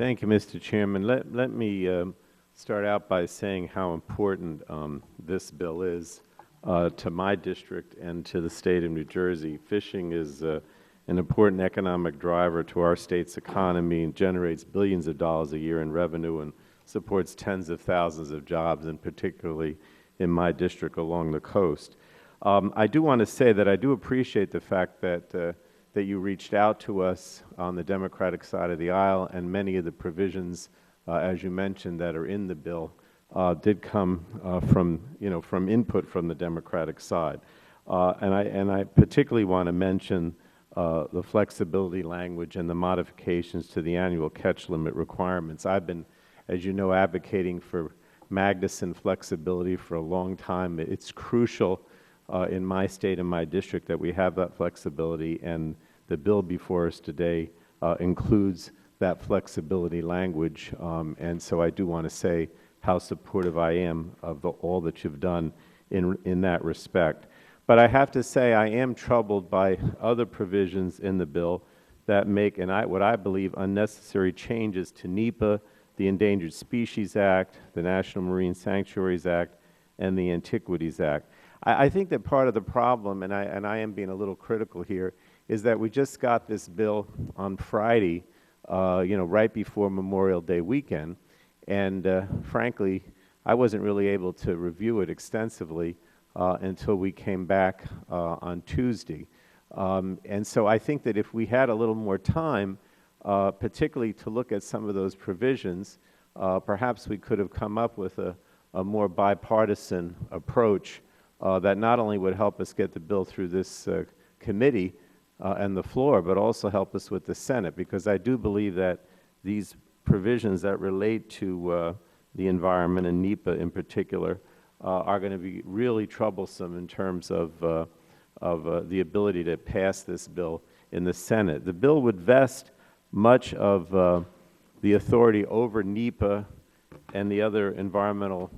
Thank you, Mr. Chairman. Let me start out by saying how important this bill is to my district and to the state of New Jersey. Fishing is an important economic driver to our state's economy and generates billions of dollars a year in revenue and supports tens of thousands of jobs, and particularly in my district along the coast. I do want to say that I do appreciate the fact that you reached out to us on the Democratic side of the aisle, and many of the provisions, as you mentioned, that are in the bill did come from input from the Democratic side. And I particularly want to mention the flexibility language and the modifications to the annual catch limit requirements. I've been, as you know, advocating for Magnuson flexibility for a long time. It's crucial in my state and my district that we have that flexibility, and the bill before us today includes that flexibility language. And so I do want to say how supportive I am of all that you've done in that respect. But I have to say I am troubled by other provisions in the bill that make what I believe unnecessary changes to NEPA, the Endangered Species Act, the National Marine Sanctuaries Act, and the Antiquities Act. I think that part of the problem, and I am being a little critical here, is that we just got this bill on Friday, right before Memorial Day weekend, and frankly, I wasn't really able to review it extensively until we came back on Tuesday. And so I think that if we had a little more time, particularly to look at some of those provisions, perhaps we could have come up with a more bipartisan approach that not only would help us get the bill through this committee and the floor, but also help us with the Senate, because I do believe that these provisions that relate to the environment and NEPA in particular are going to be really troublesome in terms of the ability to pass this bill in the Senate. The bill would vest much of the authority over NEPA and the other environmental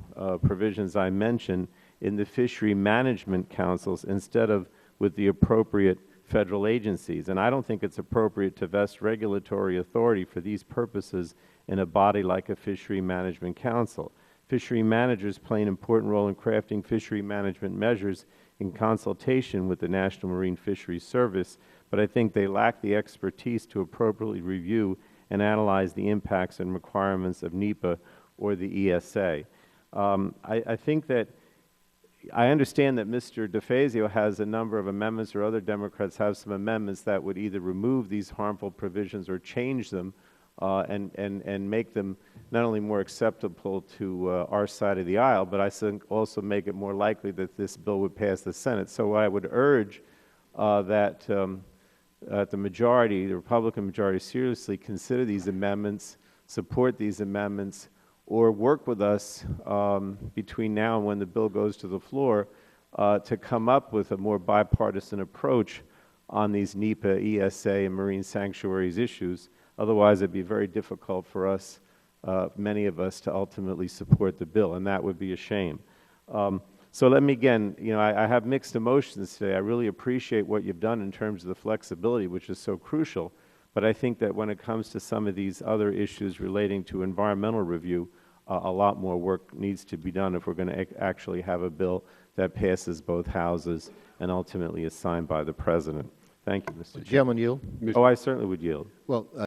provisions I mentioned in the fishery management councils instead of with the appropriate federal agencies. And I don't think it's appropriate to vest regulatory authority for these purposes in a body like a fishery management council. Fishery managers play an important role in crafting fishery management measures in consultation with the National Marine Fisheries Service, but I think they lack the expertise to appropriately review and analyze the impacts and requirements of NEPA or the ESA. I think that I understand that Mr. DeFazio has a number of amendments, or other Democrats have some amendments that would either remove these harmful provisions or change them and make them not only more acceptable to our side of the aisle, but I think also make it more likely that this bill would pass the Senate. So I would urge that the majority, the Republican majority, seriously consider these amendments, support these amendments, or work with us between now and when the bill goes to the floor to come up with a more bipartisan approach on these NEPA, ESA, and marine sanctuaries issues. Otherwise, it would be very difficult for us, many of us, to ultimately support the bill, and that would be a shame. So let me again, I have mixed emotions today. I really appreciate what you've done in terms of the flexibility, which is so crucial. But I think that when it comes to some of these other issues relating to environmental review, a lot more work needs to be done if we're going to actually have a bill that passes both houses and ultimately is signed by the President. Thank you, Mr. Chairman. Gentleman yield? Oh, I certainly would yield. Well,